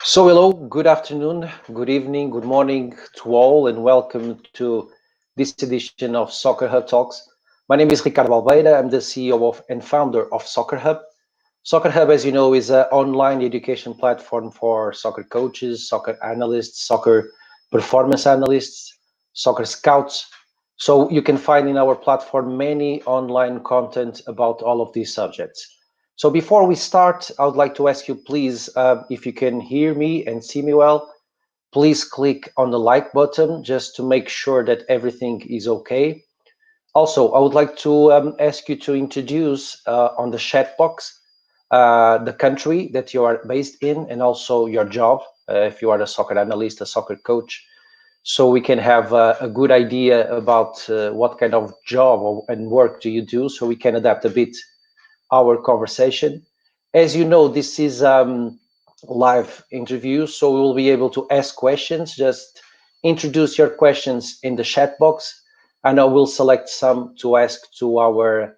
So hello, good afternoon, good evening, good morning to all, and welcome to this edition of Soccer Hub Talks. My name is Ricardo Albeida. I'm the CEO of and founder of Soccer Hub. Soccer Hub, as you know, is an online education platform for soccer coaches, soccer analysts, soccer performance analysts, soccer scouts. So you can find in our platform many online content about all of these subjects. So before we start, I would like to ask you, please, if you can hear me and see me well, please click on the like button just to make sure that everything is okay. Also, I would like to ask you to introduce on the chat box the country that you are based in and also your job, if you are a soccer analyst, a soccer coach, so we can have a good idea about what kind of job and work do you do, so we can adapt a bit our conversation. As you know, this is live interview, so we will be able to ask questions. Just introduce your questions in the chat box, and I will select some to ask to our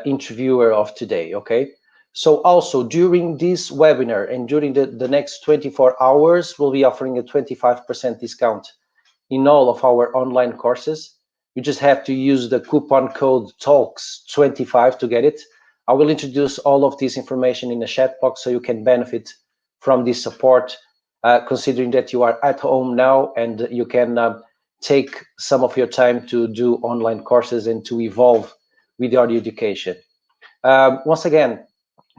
interviewer of today, okay? So also during this webinar and during the next 24 hours, we'll be offering a 25% discount in all of our online courses. You just have to use the coupon code TALKS25 to get it. I will introduce all of this information in the chat box so you can benefit from this support, considering that you are at home now and you can take some of your time to do online courses and to evolve with your education. Once again,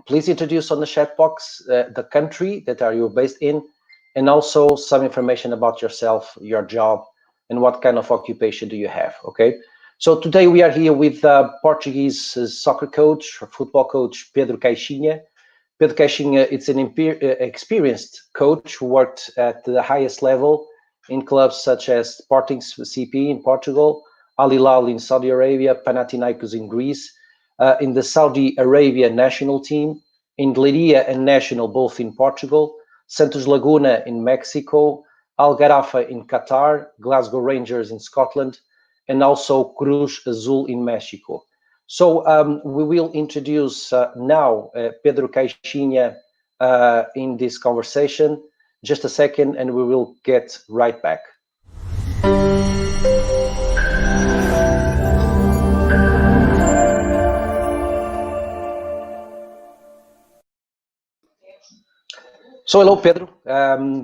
please introduce on the chat box the country that are you based in, and also some information about yourself, your job, and what kind of occupation do you have, okay? So today we are here with Portuguese soccer coach or football coach, Pedro Caixinha. Pedro Caixinha, it's an experienced coach who worked at the highest level in clubs such as Sporting CP in Portugal, Al Hilal in Saudi Arabia, Panathinaikos in Greece, in the Saudi Arabia national team, in Leiria and National, both in Portugal, Santos Laguna in Mexico, Al-Gharafa in Qatar, Glasgow Rangers in Scotland, and also Cruz Azul in Mexico. So we will introduce now Pedro Caixinha in this conversation. Just a second, and we will get right back. So hello, Pedro.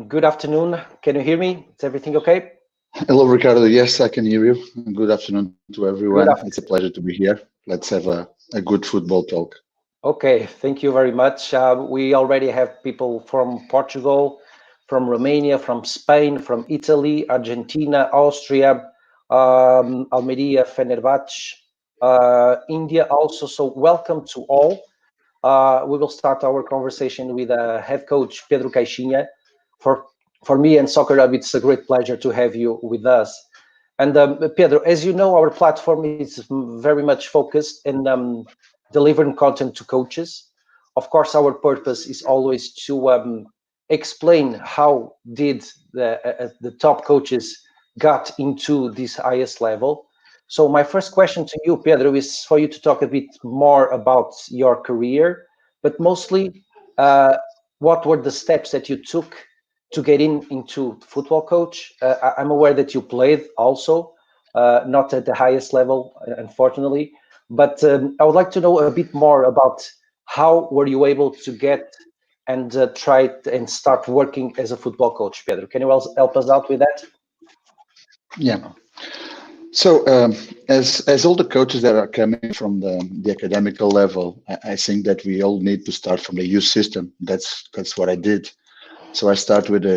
Good afternoon. Can you hear me? Is everything okay? Hello, Ricardo. Yes, I can hear you. Good afternoon to everyone. It's a pleasure to be here. Let's have a good football talk. Okay, thank you very much. We already have people from Portugal, from Romania, from Spain, from Italy, Argentina, Austria, Almeria, Fenerbahce, India also. So welcome to all. We will start our conversation with head coach Pedro Caixinha. For me and Soccer Hub, it's a great pleasure to have you with us. And Pedro, as you know, our platform is very much focused in delivering content to coaches. Of course, our purpose is always to explain how did the top coaches got into this highest level. So my first question to you, Pedro, is for you to talk a bit more about your career, but mostly what were the steps that you took to get into football coach? I'm aware that you played also, not at the highest level, unfortunately, but I would like to know a bit more about how were you able to get and try and start working as a football coach, Pedro? Can you help us out with that? Yeah. So as all the coaches that are coming from the academical level, I think that we all need to start from the youth system. That's what I did. So I start with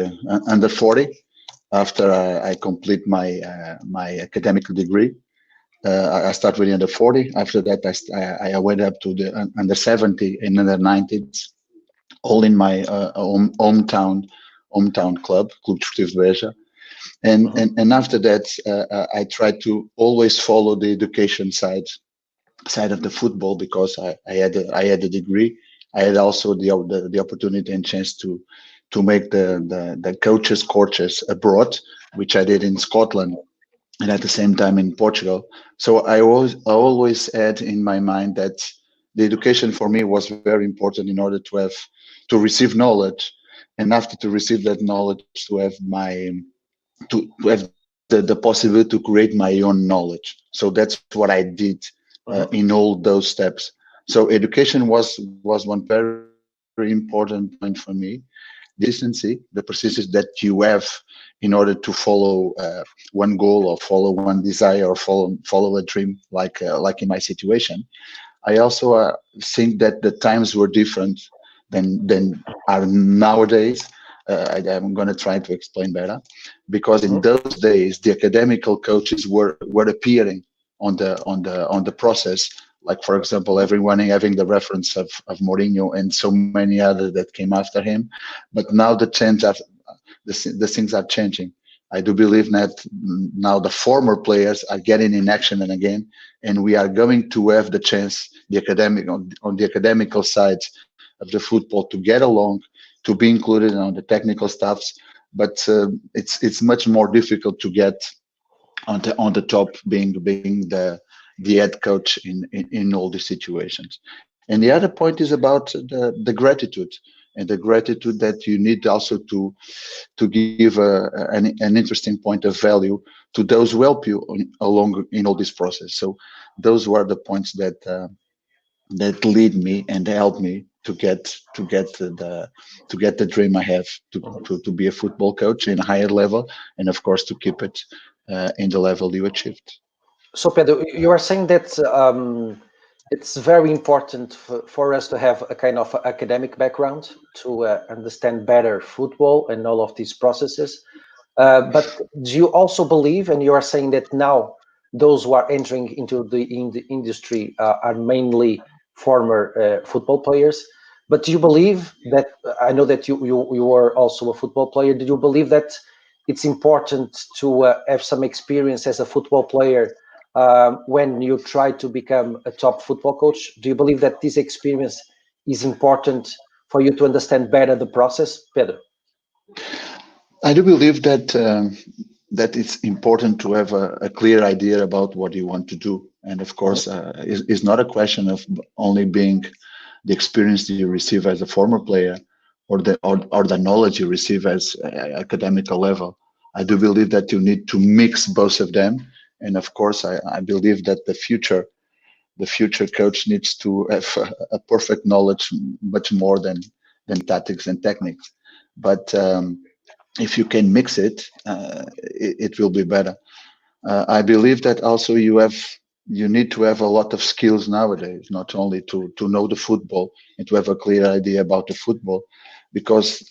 under 40 after I complete my academic degree. I start with the under 40. After that, I went up to the under 70 and under 90s, all in my hometown club, Clube Desportivo de Beja. And after that, I tried to always follow the education side of the football because I had a degree. I had also the opportunity and chance to make the coaches courses abroad, which I did in Scotland and at the same time in Portugal. So I always had in my mind that the education for me was very important in order to receive knowledge and after to receive that knowledge, to have to have the possibility to create my own knowledge. So that's what I did in all those steps. So education was one very important point for me. The consistency that you have in order to follow one goal, or follow one desire, or follow a dream, like in my situation. I also think that the times were different than are nowadays. I'm going to try to explain better, because in those days the academical coaches were appearing on the process. Like, for example, everyone having the reference of Mourinho and so many others that came after him. But now the things are changing. I do believe that now the former players are getting in action and again, and we are going to have the chance, on the academical side of the football, to get along, to be included on the technical staffs. But it's much more difficult to get on the top, being the head coach in all these situations. And the other point is about the gratitude, and the gratitude that you need also to give an interesting point of value to those who help you along in all this process. So those were the points that lead me and help me to get the dream I have to be a football coach in a higher level, and of course to keep it in the level you achieved. So, Pedro, you are saying that it's very important for us to have a kind of academic background to understand better football and all of these processes. But do you also believe, and you are saying that now those who are entering into the industry are mainly former football players? But do you believe that, I know that you were also a football player, do you believe that it's important to have some experience as a football player when you try to become a top football coach? Do you believe that this experience is important for you to understand better the process, Pedro? I do believe that it's important to have a clear idea about what you want to do, and of course, it's not a question of only being the experience that you receive as a former player, or the knowledge you receive as academical level. I do believe that you need to mix both of them, and of course, I believe that the future coach needs to have a perfect knowledge, much more than tactics and techniques. But if you can mix it, it will be better. I believe that also you need to have a lot of skills nowadays, not only to know the football and to have a clear idea about the football, because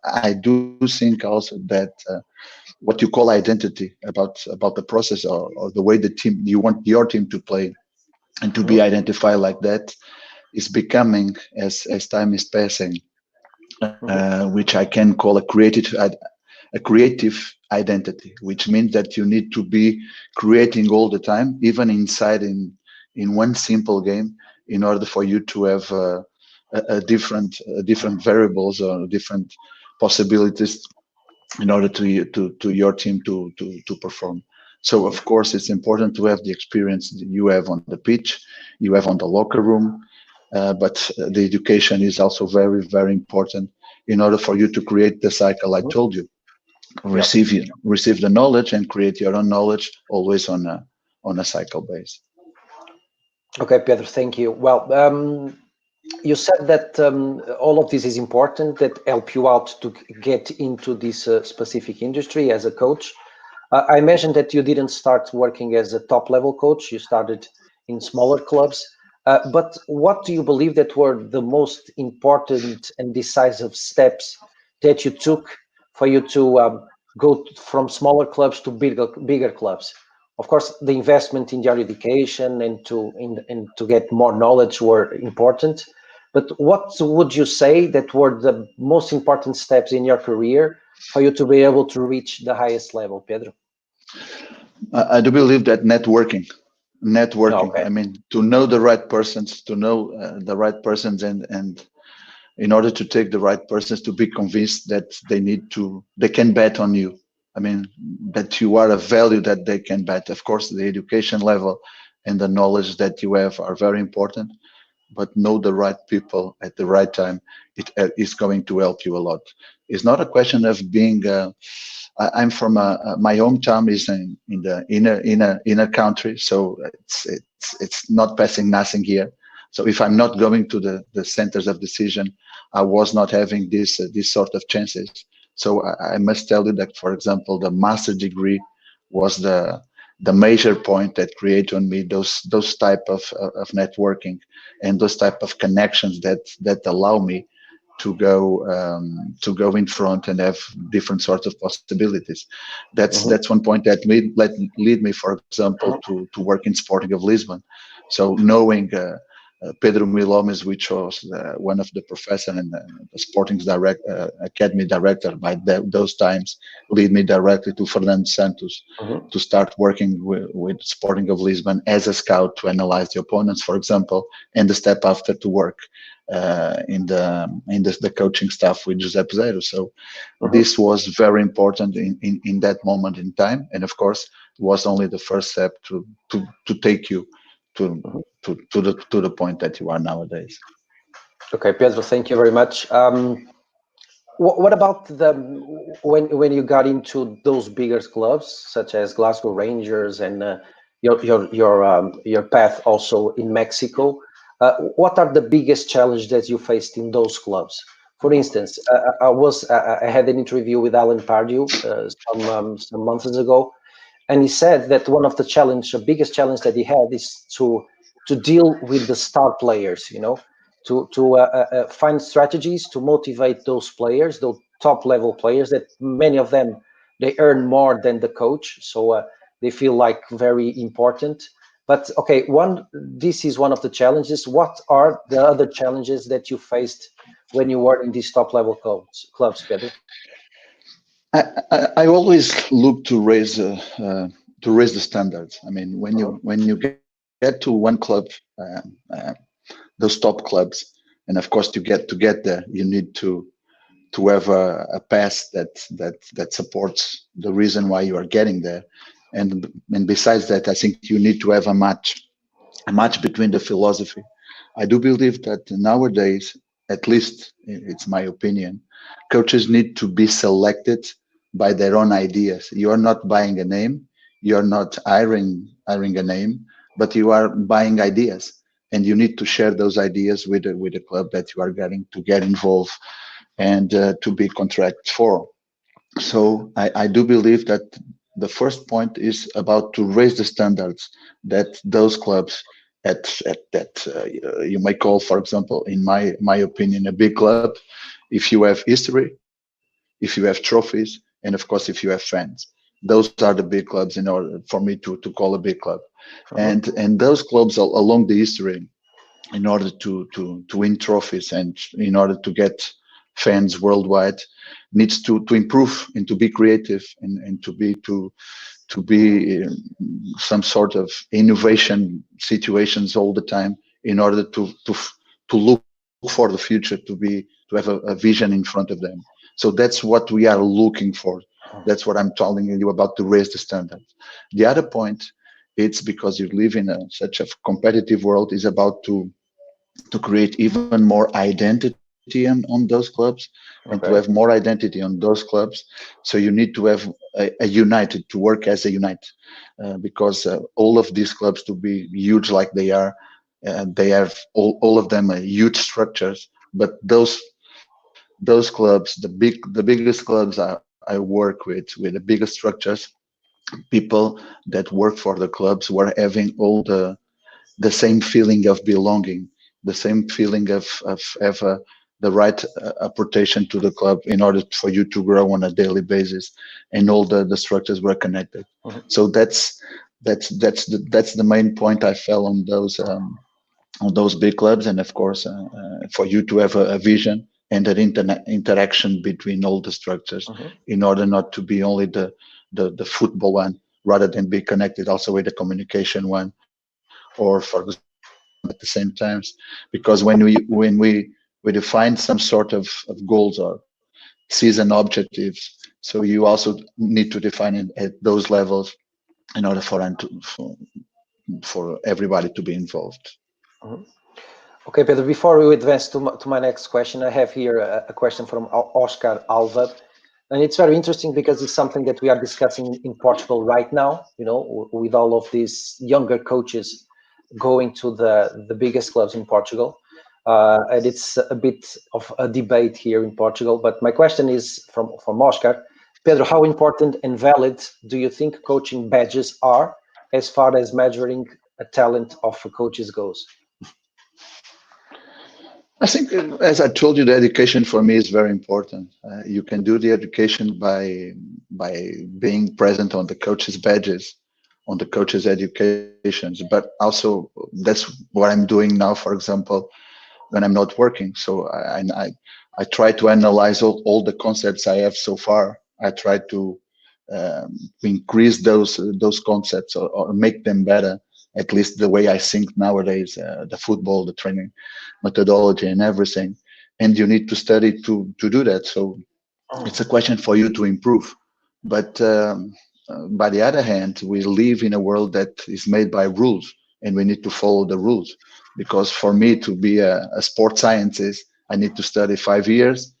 I do think also that what you call identity about the process, or the way the team you want your team to play and to be identified like that, is becoming, as time is passing, which I can call a creative identity, which means that you need to be creating all the time, even inside in one simple game, in order for you to have different variables or different possibilities in order to your team to perform. So of course it's important to have the experience that you have on the pitch, you have on the locker room, but the education is also very, very important in order for you to create the cycle I told you. Yeah. Receive the knowledge and create your own knowledge, always on a cycle base. Okay, Pedro, thank you. Well, you said that all of this is important, that help you out to get into this specific industry as a coach. I imagine that you didn't start working as a top level coach. You started in smaller clubs. But what do you believe that were the most important and decisive steps that you took for you to go from smaller clubs to bigger clubs? Of course, the investment in your education and to get more knowledge were important. But what would you say that were the most important steps in your career for you to be able to reach the highest level, Pedro? I do believe that networking. Okay. I mean, to know the right persons, and in order to take the right persons, to be convinced that they can bet on you. I mean, that you are a value that they can bet. Of course, the education level and the knowledge that you have are very important, but know the right people at the right time. It is going to help you a lot. It's not a question of being. I'm from my hometown is in the inner country, so it's not passing nothing here. So if I'm not going to the centers of decision, I was not having this sort of chances. So I must tell you that, for example, the master degree was the major point that created on me those type of networking and those type of connections that allow me to go in front and have different sorts of possibilities. That's one point that lead me, for example, to work in Sporting of Lisbon. So knowing Pedro Milomes, which was one of the professor and the Sporting's academy director by those times, lead me directly to Fernando Santos to start working with Sporting of Lisbon as a scout to analyze the opponents, for example, and the step after to work in the coaching staff with José Pedro. So this was very important in that moment in time, and of course was only the first step to take you to to the point that you are nowadays. Okay, Pedro, thank you very much. What about when you got into those bigger clubs such as Glasgow Rangers and your path also in Mexico? What are the biggest challenges that you faced in those clubs? For instance, I had an interview with Alan Pardew some months ago, and he said that one of the biggest challenge that he had is to deal with the star players. To find strategies to motivate those players, those top level players, that many of them they earn more than the coach, so they feel like very important. But okay, this is one of the challenges. What are the other challenges that you faced when you were in these top level clubs, Pedro? I always look to raise the standards. I mean, when you get to one club, those top clubs, and of course to get there, you need to have a pass that supports the reason why you are getting there, and besides that, I think you need to have a match between the philosophy. I do believe that nowadays, at least it's my opinion, coaches need to be selected by their own ideas. You are not buying a name, you are not hiring a name, but you are buying ideas, and you need to share those ideas with the club that you are getting to get involved and to be contract for. So I do believe that the first point is about to raise the standards that those clubs at that you may call, for example, in my opinion, a big club, if you have history, if you have trophies, and of course if you have fans. Those are the big clubs in order for me to call a big club. And those clubs along the history, in order to win trophies and in order to get fans worldwide, needs to improve and to be creative and to be some sort of innovation situations all the time in order to look for the future, to have a vision in front of them. So that's what we are looking for. That's what I'm telling you about, to raise the standard. The other point, it's because you live in such a competitive world, is about to create even more identity on those clubs, and to have more identity on those clubs. So you need to have a united, to work as a unite, because all of these clubs, to be huge like they have all of them huge structures. But those clubs, the biggest clubs I work with the biggest structures, people that work for the clubs were having all the same feeling of belonging, the same feeling of have the right apportation to the club in order for you to grow on a daily basis, and all the structures were connected. So that's the main point I felt on those big clubs, and of course for you to have a vision and an interaction between all the structures, in order not to be only the football one, rather than be connected also with the communication one, or for example at the same times. Because when we define some sort of goals or season objectives, so you also need to define it at those levels in order for everybody to be involved. Okay, Pedro, before we advance to my next question, I have here a question from Oscar Alva. And it's very interesting because it's something that we are discussing in Portugal right now, you know, with all of these younger coaches going to the biggest clubs in Portugal. And it's a bit of a debate here in Portugal. But my question is from Oscar. Pedro, how important and valid do you think coaching badges are as far as measuring a talent of a coaches goes? I think, as I told you, the education for me is very important. You can do the education by being present on the coaches' badges, on the coaches' educations, but also that's what I'm doing now. For example, when I'm not working, so I try to analyze all the concepts I have so far. I try to increase those concepts or make them better. At least the way I think nowadays, the football, the training methodology, and everything. And you need to study to do that. So it's a question for you to improve. But by the other hand, we live in a world that is made by rules, and we need to follow the rules. Because for me to be a sports scientist, I need to study 5 years.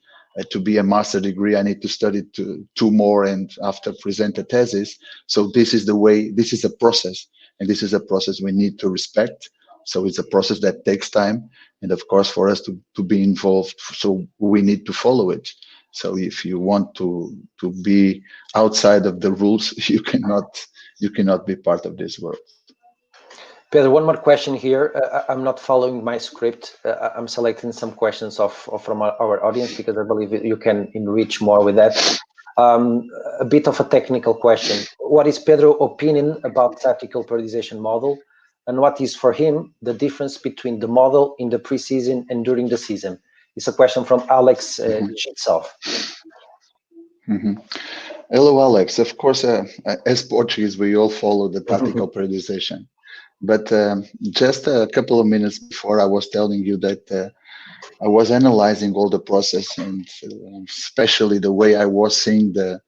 To be a master degree, I need to study two more, and after present a thesis. So this is the way. This is a process, and this is a process we need to respect. So it's a process that takes time, and of course, for us to be involved, so we need to follow it. So if you want to be outside of the rules, you cannot be part of this world. Pedro, one more question here. I'm not following my script. I'm selecting some questions from our audience because I believe you can enrich more with that. A bit of a technical question. What is Pedro's opinion about tactical periodization model, and what is for him the difference between the model in the preseason and during the season? It's a question from Alex Chitsov. Mm-hmm. Hello, Alex. Of course, as Portuguese, we all follow the tactical periodization. But just a couple of minutes before, I was telling you that I was analyzing all the process, and especially the way I was seeing the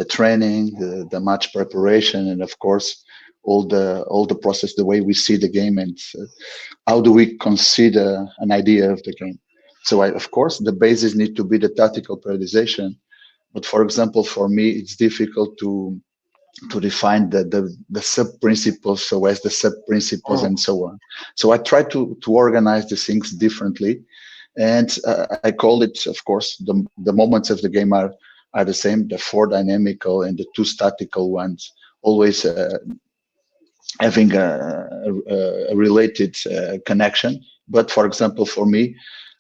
training, the match preparation, and of course all the process, the way we see the game, and how do we consider an idea of the game. So of course the basis need to be the tactical periodization. But for example, for me, it's difficult to define the sub principles, so as the sub principles and so on. So I try to organize the things differently, and I call it, of course, the moments of the game are the same, the four dynamical and the two statical ones, always having a related connection. But for example, for me,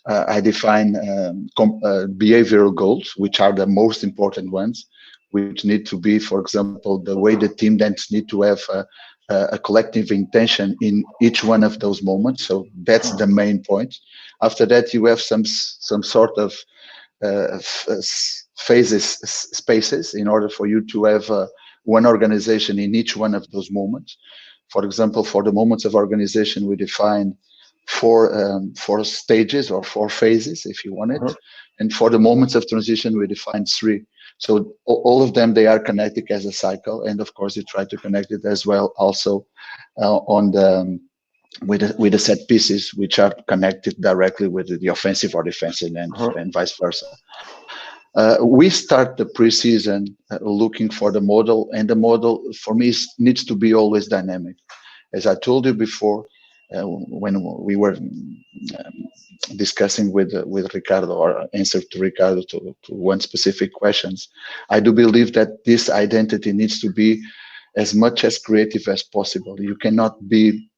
I define behavioral goals, which are the most important ones, which need to be, for example, the way the team then need to have a collective intention in each one of those moments. So that's the main point. After that, you have some sort of phases, spaces, in order for you to have one organization in each one of those moments. For example, for the moments of organization, we define four stages or four phases, if you want it. And for the moments of transition, we define three. So all of them, they are connected as a cycle. And of course, you try to connect it as well also on the with the set pieces, which are connected directly with the offensive or defensive, and vice versa. We start the preseason looking for the model, and the model for me needs to be always dynamic. As I told you before, when we were discussing with Ricardo, or answer to Ricardo to one specific questions, I do believe that this identity needs to be as much as creative as possible. You cannot be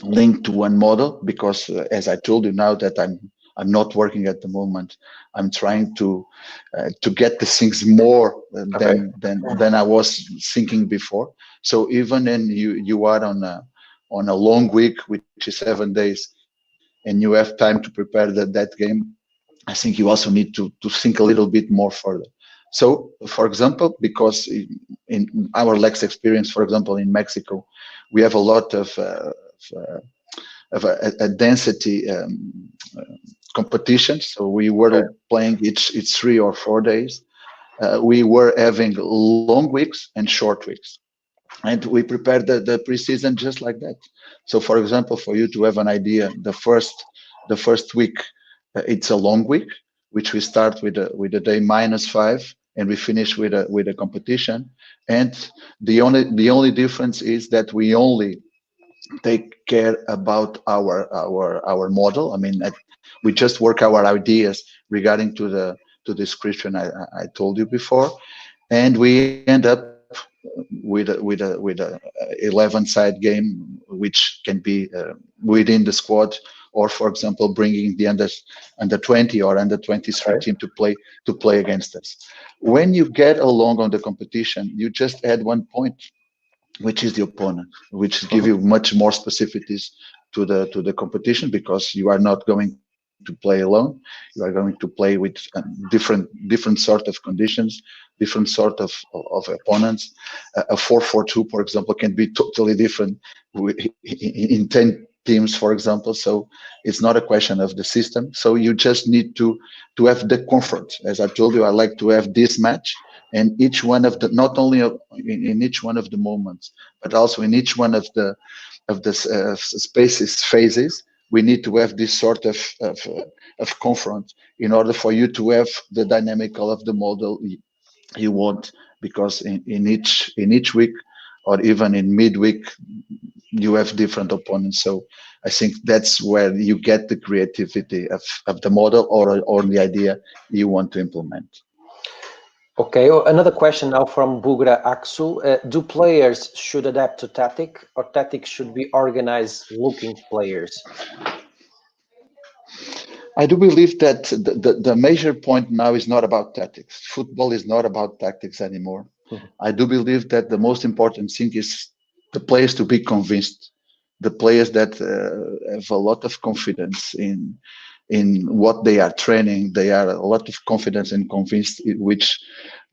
linked to one model, because as I told you, now that I'm not working at the moment, I'm trying to get the things more than I was thinking before. So even when you are on a long week, which is 7 days, and you have time to prepare that game, I think you also need to think a little bit more further. So, for example, because in our Lex experience, for example, in Mexico, we have a lot of a density competition. So we were playing each 3 or 4 days. We were having long weeks and short weeks. And we prepared the preseason just like that. So, for example, for you to have an idea, the first the first week, it's a long week, which we start with a day -5, and we finish with a competition. And the only difference is that we only take care about our model. I mean, we just work our ideas regarding to the description I told you before, and we end up with a 11-side game, which can be within the squad, or for example, bringing the under 20 or under 23 Okay. team to play against us. When you get along on the competition, you just add 1 point, which is the opponent, which give you much more specificities to the competition, because you are not going to play alone. You are going to play with different sort of conditions, different sort of opponents. A 4-4-2, for example, can be totally different in 10 teams, for example. So it's not a question of the system. So you just need to have the comfort. As I told you, I like to have this match, and each one of the, not only in each one of the moments, but also in each one of the spaces phases, we need to have this sort of confront in order for you to have the dynamical of the model you want, because in each week, or even in midweek, you have different opponents. So I think that's where you get the creativity of the model, or the idea you want to implement. Okay, another question now from Bugra Aksu. Do players should adapt to tactic, or tactic should be organized looking players? I do believe that the major point now is not about tactics. Football is not about tactics anymore. Mhm. I do believe that the most important thing is the players to be convinced, the players that have a lot of confidence in what they are training. They are a lot of confidence and convinced in which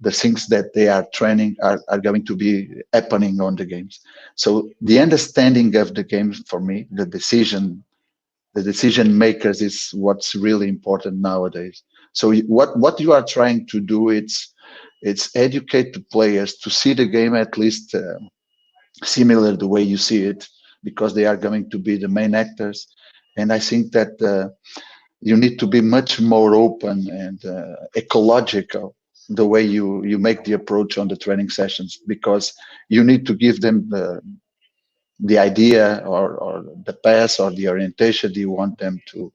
the things that they are training are going to be happening on the games. So the understanding of the game, for me, the decision makers, is what's really important nowadays. So what you are trying to do, it's educate the players to see the game at least similar the way you see it, because they are going to be the main actors. And I think that you need to be much more open and ecological the way you make the approach on the training sessions, because you need to give them the idea, or the pass, or the orientation you want them to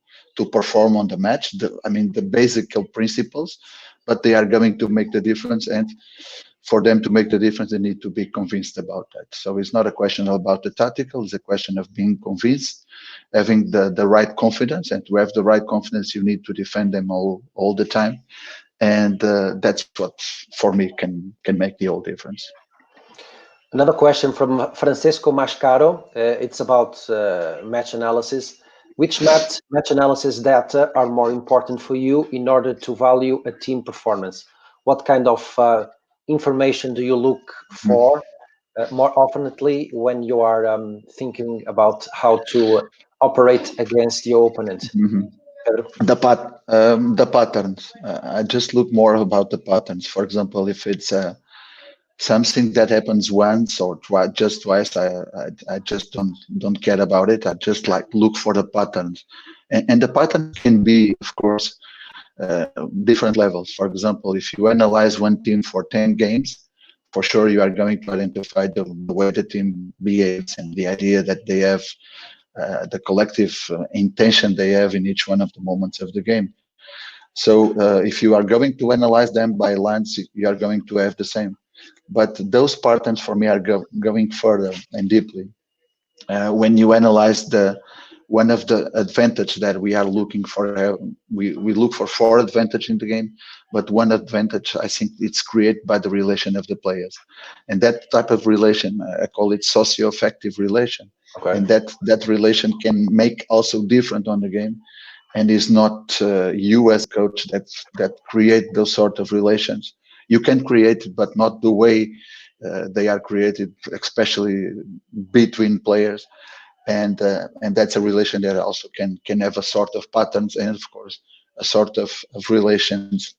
perform on the match. I mean, the basic principles, but they are going to make the difference. And for them to make the difference, they need to be convinced about that. So it's not a question about the tactical, it's a question of being convinced, having the right confidence. And to have the right confidence, you need to defend them all the time. And that's what, for me, can make the whole difference. Another question from Francisco Mascaro. It's about match analysis. Which match analysis data are more important for you in order to value a team performance? What kind of information do you look for more oftenly when you are thinking about how to operate against your opponent? Mhm. Pedro? The patterns. I just look more about the patterns. For example, if it's something that happens once or just twice, I just don't care about it. I just like look for the patterns, and the patterns can be, of course, different levels. For example, if you analyze one team for 10 games, for sure you are going to identify the way the team behaves and the idea that they have, the collective intention they have in each one of the moments of the game. So if you are going to analyze them by lines, you are going to have the same. But those patterns for me are going further and deeply. When you analyze one of the advantage that we are looking for, we look for 4 advantage in the game, but one advantage, I think, it's created by the relation of the players, and that type of relation, I call it socio-affective relation. Okay. And that relation can make also different on the game, and is not you as coach that create those sort of relations. You can create it, but not the way they are created, especially between players. And that's a relation that also can have a sort of patterns, and of course a sort of relations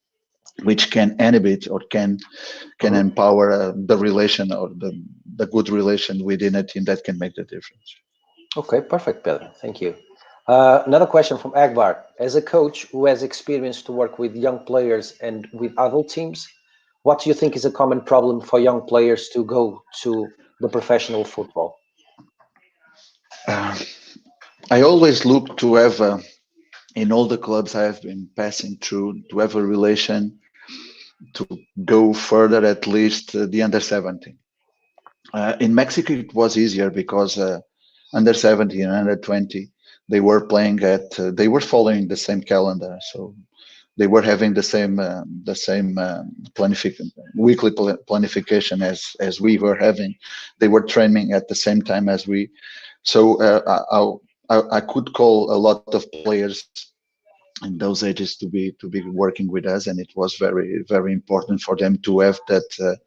which can inhibit or can empower the relation, or the good relation within a team, that can make the difference. Okay, perfect, Pedro. Thank you. Another question from Agbar. As a coach who has experience to work with young players and with adult teams, what do you think is a common problem for young players to go to the professional football? Uh, I always look to have, in all the clubs I have been passing through, to have a relation to go further, at least the under 17. In Mexico, it was easier because under 17 and under 20, they were playing they were following the same calendar. So they were having the same weekly planification as we were having. They were training at the same time as we. So I could call a lot of players in those ages to be working with us, and it was very important for them to have that,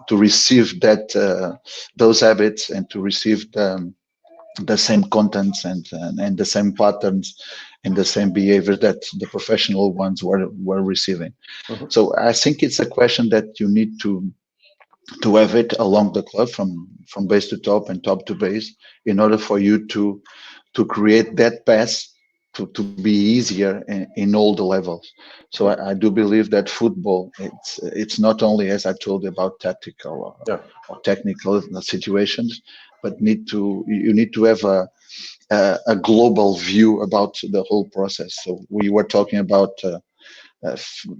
to receive that, those habits, and to receive the same contents and the same patterns and the same behavior that the professional ones were receiving. Mhm. So I think it's a question that you need to have it along the club, from base to top and top to base, in order for you to create that path to be easier in all the levels. So I do believe that football, it's not only, as I told you, about tactical Yeah. or technical situations, but you need to have a global view about the whole process. So we were talking about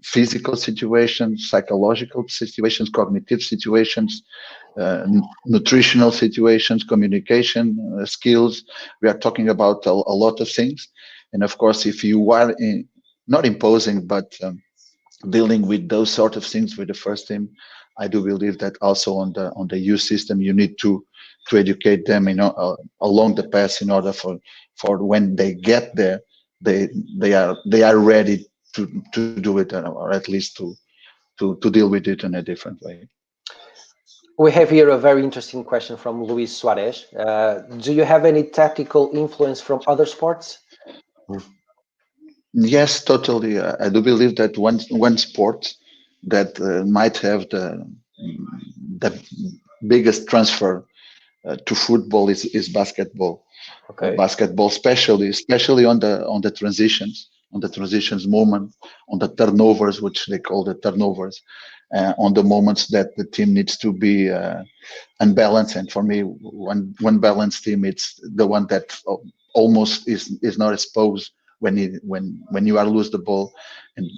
physical situations, psychological situations, cognitive situations, nutritional situations, communication skills. We are talking about a lot of things. And of course, if you are not imposing, but dealing with those sort of things with the first team, I do believe that also on the youth system, you need to educate them, along the path, in order for when they get there, they are ready to do it, or at least to deal with it in a different way. We have here a very interesting question from Luis Suarez. Do you have any tactical influence from other sports? Yes, totally. I do believe that one sport that might have the biggest transfer to football is basketball. Okay. Basketball, especially on the transitions moment, on the turnovers, which they call the turnovers, on the moments that the team needs to be unbalanced. And for me, one balanced team, it's the one that almost is not exposed when you are lose the ball, and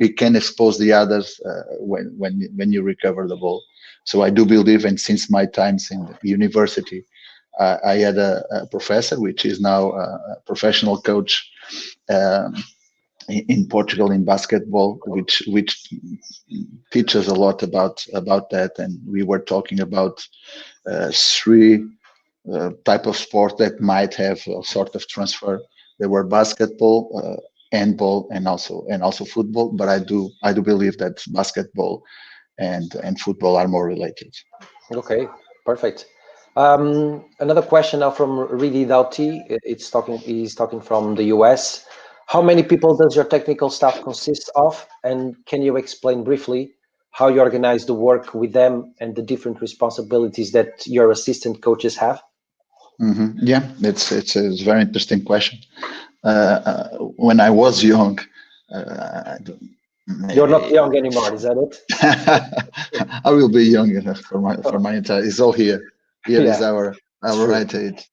it can expose the others when you recover the ball. So I do believe, and since my times in the university, I had a professor, which is now a professional coach um, in Portugal in basketball, which teaches a lot about that. And we were talking about three type of sport that might have a sort of transfer. There were basketball, handball, and also football. But I do believe that basketball and football are more related. Okay, perfect. Another question now from Ridi Dauti. He's talking from the US. How many people does your technical staff consist of? And can you explain briefly how you organize the work with them and the different responsibilities that your assistant coaches have? Yeah, it's a very interesting question. When I was young, You're not maybe young anymore, is that it? I will be young enough for my entire. It's all here. Here is Yeah, it's our true. right age.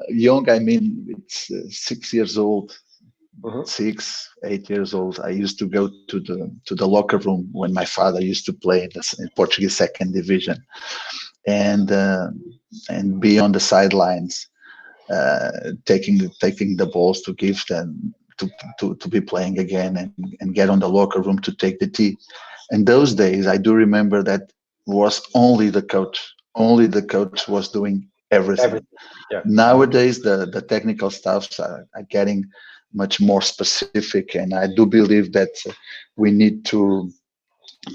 Young, I mean, it's 6 years old, Mhm. 8 years old. I used to go to the locker room when my father used to play in Portuguese second division, and uh, and be on the sidelines, taking the balls to give them to be playing again, and get on the locker room to take the tea. And those days, I do remember that was only the coach. Only the coach was doing everything. Everything. Yeah. Nowadays, the technical staffs are getting much more specific, and I do believe that we need to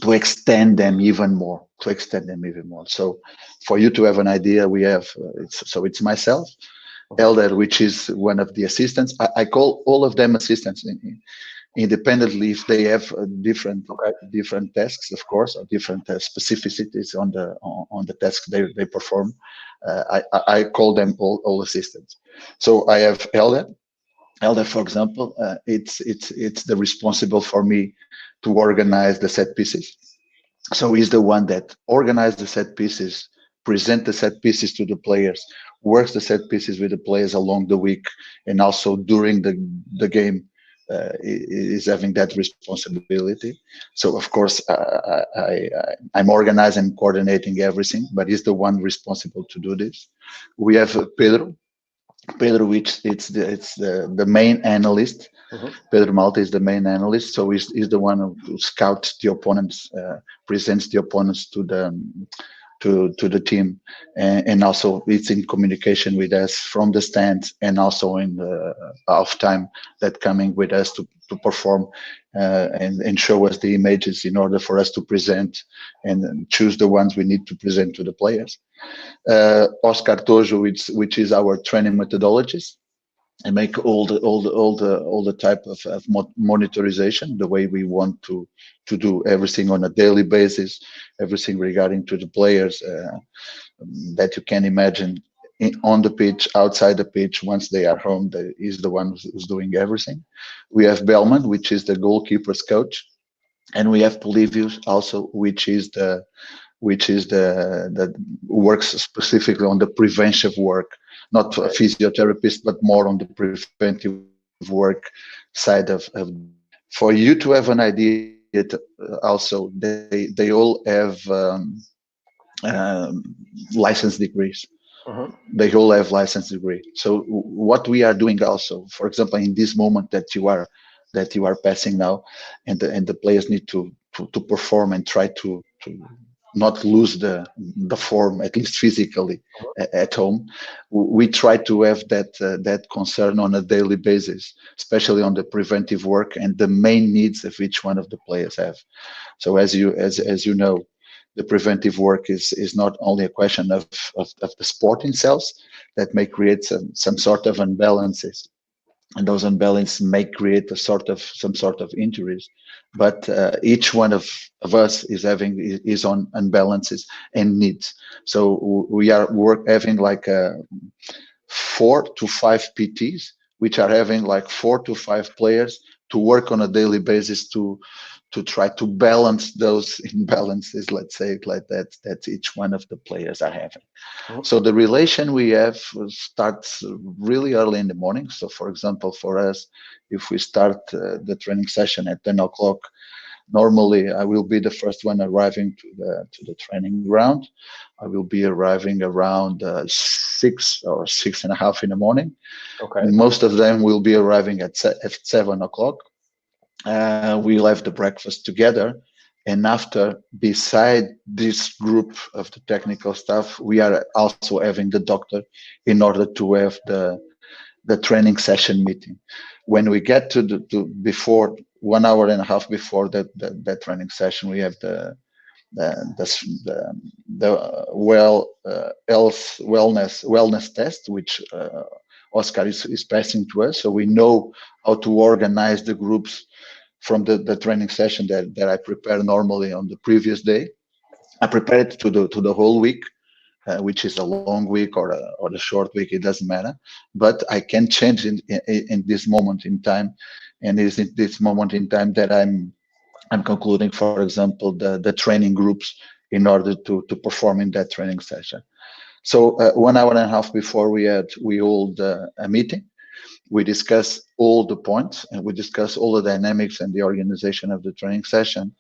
extend them even more. So, for you to have an idea, we have it's myself, Mhm. Elder, which is one of the assistants. I call all of them assistants independently if they have Okay. different tasks, of course, or different specificities on the tasks they perform. I call them all assistants. So I have Elder, for example, it's the responsible for me to organize the set pieces. So he's the one that organizes the set pieces, present the set pieces to the players, works the set pieces with the players along the week, and also during the game is having that responsibility. So of course I'm organizing and coordinating everything, but he's the one responsible to do this. We have Pedro, which it's the main analyst. Mhm. Pedro Malta is the main analyst, so he's the one who scouts the opponents, presents the opponents to the team, and also it's in communication with us from the stands and also in the off time that coming with us to perform and show us the images in order for us to present and choose the ones we need to present to the players. Oscar Tojo, which is our training methodologist, and make all the type of monitorization, the way we want to do everything on a daily basis, everything regarding to the players that you can imagine on the pitch, outside the pitch. Once they are home, is the one who's doing everything. We have Bellman, which is the goalkeepers coach, and we have Polivius also, which is the that works specifically on the preventive work, not a Okay. physiotherapist, but more on the preventive work side of for you to have an idea. Also, they all have um, license degrees. Mhm. They all have license degree. So what we are doing also, for example, in this moment that you are passing now, and the players need to perform and try to not lose the form, at least physically, at home. We try to have that concern on a daily basis, especially on the preventive work and the main needs of each one of the players have. So as you know, the preventive work is not only a question of the sport itself that may create some sort of imbalances, and those imbalances may create some sort of injuries, but each one of us is on imbalances and needs. So we are having like 4 to 5 PTs, which are having like 4 to 5 players to work on a daily basis to try to balance those imbalances, let's say it like that each one of the players are having. Mhm. So the relation we have starts really early in the morning. So for example, for us, if we start the training session at 10 o'clock, normally I will be the first one arriving to the training ground. I will be arriving around 6 or 6:30 in the morning. Okay. Most of them will be arriving at 7 o'clock. We'll have the breakfast together. And after, beside this group of the technical staff, we are also having the doctor in order to have the training session meeting. When we get to before 1 hour and a half before that training session, we have the health wellness test, which Oscar is passing to us, so we know how to organize the groups from the training session that I prepare normally on the previous day. I prepare it to the whole week, which is a long week or a short week. It doesn't matter, but I can change in this moment in time, and it's in this moment in time that I'm concluding, for example, the training groups in order to perform in that training session. So 1 hour and a half before we hold a meeting, we discuss all the points and we discuss all the dynamics and the organization of the training session.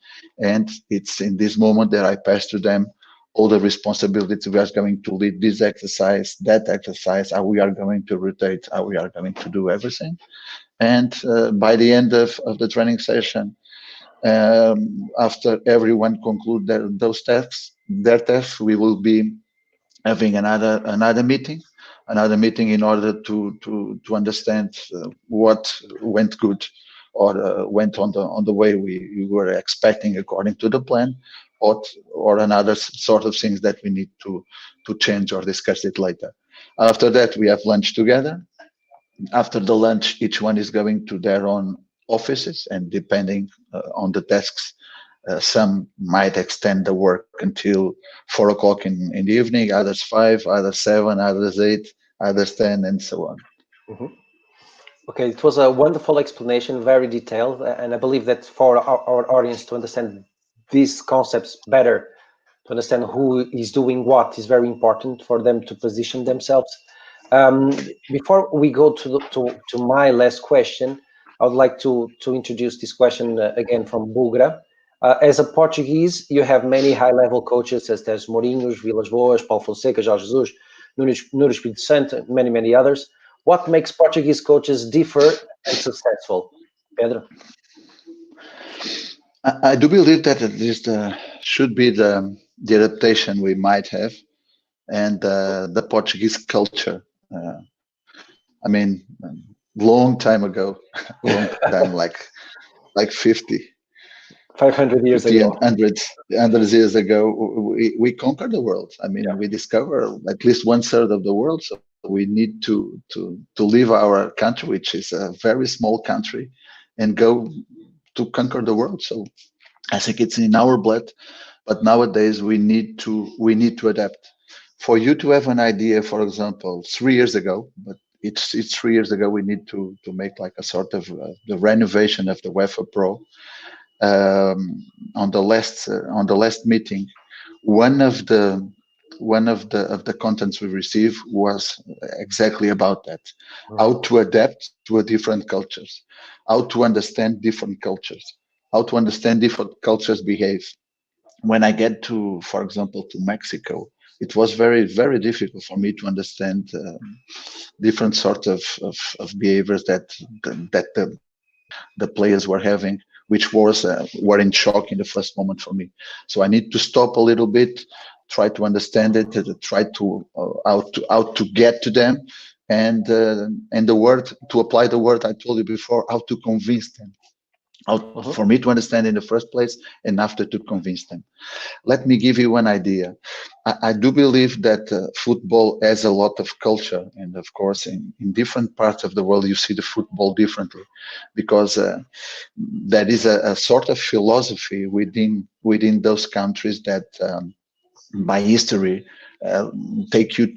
And it's in this moment that I pass to them all the responsibilities. We are going to lead this exercise, that exercise, how we are going to rotate, how we are going to do everything. And by the end of the training session, after everyone conclude their tasks, we will be having another meeting in order to understand what went good or went on the way we were expecting according to the plan, or another sort of things that we need to change or discuss it later. After that, we have lunch together. After the lunch, each one is going to their own offices, and depending on the desks, some might extend the work until 4 o'clock in the evening, others 5, others 7, others 8, others 10, and so on. Mhm. Okay, it was a wonderful explanation, very detailed, and I believe that for our audience to understand these concepts better, to understand who is doing what, is very important for them to position themselves. Before we go to my last question, I would like to introduce this question again from Bugra. As a Portuguese, you have many high-level coaches such as Mourinho, Vilas Boas, Paulo Fonseca, Jorge Jesus, Nuno Espírito Santo, many others. What makes Portuguese coaches differ and successful? Pedro? I do believe that at least should be the adaptation we might have, and the Portuguese culture. I mean, long time ago, long time, like 50, 500 years 50 ago. and hundreds years ago, we conquered the world. I mean, Yeah. we discovered at least 1/3 of the world. So we need to leave our country, which is a very small country, and go to conquer the world. So I think it's in our blood. But nowadays we need to adapt. For you to have an idea, for example, 3 years ago, but it's 3 years ago, we need to make like a sort of the renovation of the UEFA Pro. On the last meeting, one of the contents we received was exactly about that: how to adapt to a different cultures, how to understand different cultures, how to understand different cultures behave. When I get to, for example, to Mexico, it was very difficult for me to understand different sorts of behaviors that the players were having, which were in shock in the first moment for me. So I need to stop a little bit, try to understand it, try to how to get to them, and the word to apply the word I told you before, how to convince them, how for me to understand in the first place, and after to convince them. Let me give you one idea. I do believe that football has a lot of culture, and of course, in different parts of the world, you see the football differently, because there is a sort of philosophy within those countries that, by history, uh, take you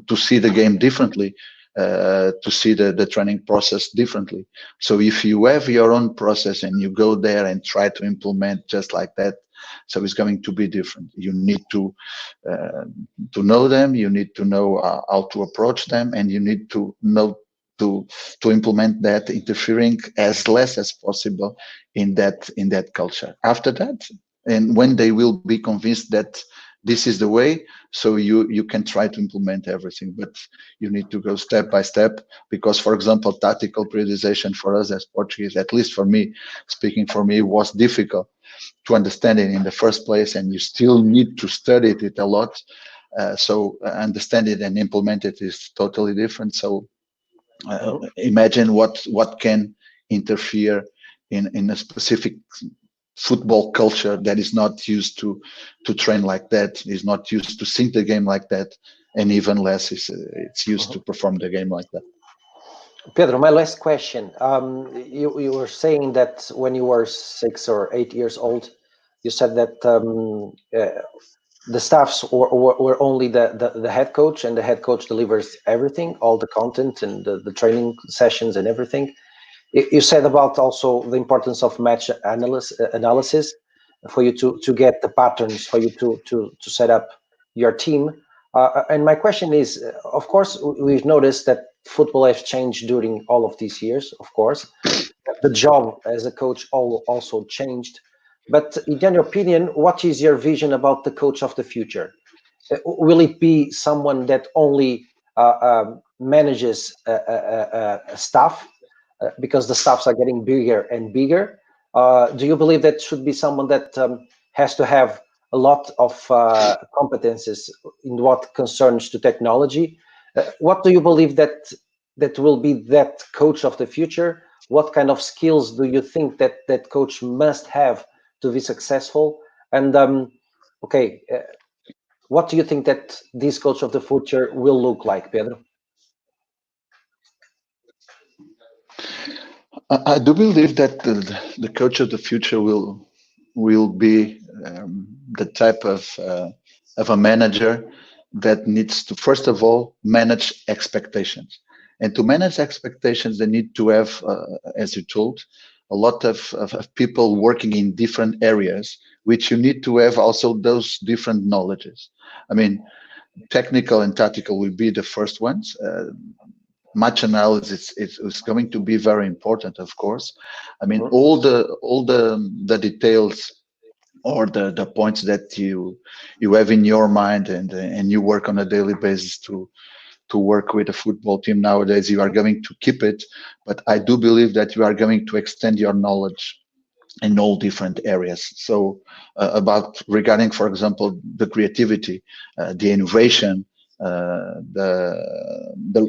to see the game differently, to see the training process differently. So if you have your own process and you go there and try to implement just like that, so it's going to be different. You need uh, to know them, you need to know how to approach them, and you need to know to implement that, interfering as less as possible in that culture. After that, and when they will be convinced that this is the way, so you can try to implement everything, but you need to go step by step, because, for example, tactical periodization for us as Portuguese, at least for me, speaking for me, was difficult to understand it in the first place, and you still need to study it a lot. So understand it and implement it is totally different. So imagine what can interfere in a specific football culture that is not used to train like that, is not used to think the game like that, and even less is it's used to perform the game like that. Pedro, my last question. You were saying that when you were 6 or 8 years old, you said that the staffs were only the head coach, and the head coach delivers everything, all the content and the training sessions and everything. You said about also the importance of match analysis for you to get the patterns, for you to set up your team. And my question is, of course, we've noticed that football has changed during all of these years, of course. The job as a coach also changed. But in your opinion, what is your vision about the coach of the future? Will it be someone that only manages staff because the staffs are getting bigger and bigger? Do you believe that should be someone that has to have a lot of competences in what concerns to technology? What do you believe that will be that coach of the future? What kind of skills do you think that coach must have to be successful? And okay, what do you think that this coach of the future will look like, Pedro? I do believe that the coach of the future will be the type of a manager that needs to first of all manage expectations, and to manage expectations they need to have, as you told, a lot of people working in different areas, which you need to have also those different knowledges. I mean, technical and tactical will be the first ones. Match analysis is going to be very important, of course. I mean, Mhm. all the details or the points that you have in your mind and you work on a daily basis to work with a football team nowadays, you are going to keep it. But I do believe that you are going to extend your knowledge in all different areas. So about regarding, for example, the creativity, the innovation, the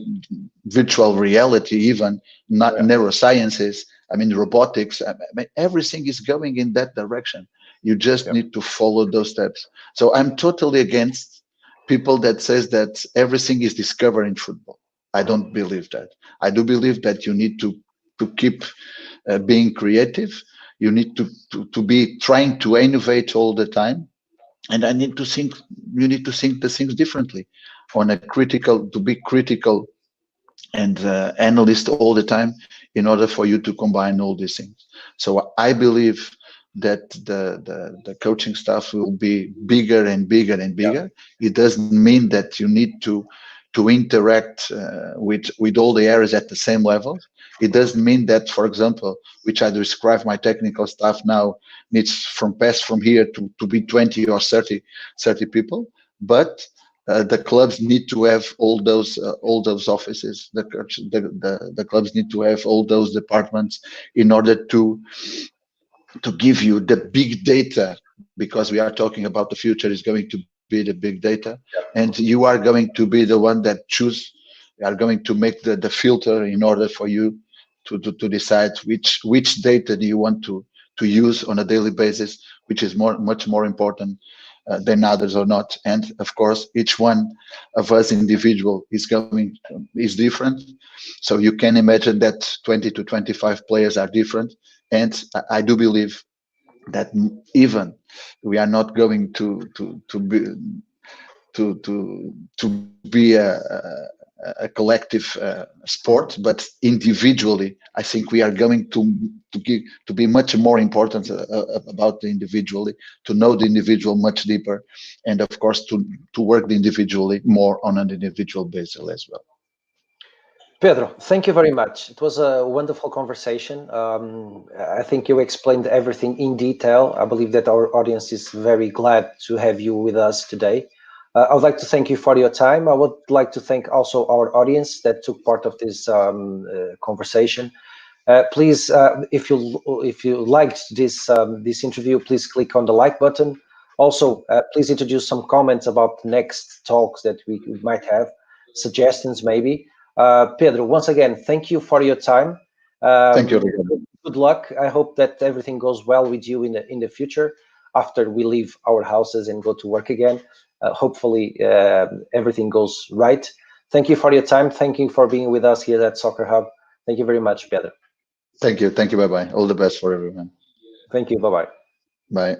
virtual reality, even not Yeah. neurosciences. I mean, robotics. I mean, everything is going in that direction. You just Yeah. need to follow those steps. So I'm totally against people that says that everything is discovered in football. I don't believe that. I do believe that you need to keep being creative. You need to be trying to innovate all the time. And I need to think, you need to think the things differently on a critical, to be critical and analyst all the time in order for you to combine all these things. So I believe that the coaching staff will be bigger and bigger and Yeah. bigger. It doesn't mean that you need to interact with all the areas at the same level. It doesn't mean that, for example, which I describe my technical staff now needs from pass from here to be 20 or 30 people, but the clubs need to have all those offices. The clubs need to have all those departments in order to give you the big data, because we are talking about the future is going to be the big data, and you are going to be the one that choose. You are going to make the filter in order for you to decide which data do you want to use on a daily basis, which is much more important than others or not. And of course, each one of us individual is different. So you can imagine that 20 to 25 players are different. And I do believe that even we are not going to be a collective sport, but individually, I think we are going to be much more important about the individually, to know the individual much deeper, and of course to work individually more on an individual basis as well. Pedro, thank you very much. It was a wonderful conversation. I think you explained everything in detail. I believe that our audience is very glad to have you with us today. I would like to thank you for your time. I would like to thank also our audience that took part of this conversation. Please, if you liked this interview, please click on the like button. Also, please introduce some comments about next talks that we might have, suggestions maybe. Pedro, once again, thank you for your time. Thank you, Um, Ricardo. Good luck. I hope that everything goes well with you in the future after we leave our houses and go to work again. Hopefully, everything goes right. Thank you for your time. Thank you for being with us here at Soccer Hub. Thank you very much, Pedro. Thank you. Thank you. Bye bye. All the best for everyone. Thank you. Bye-bye. Bye.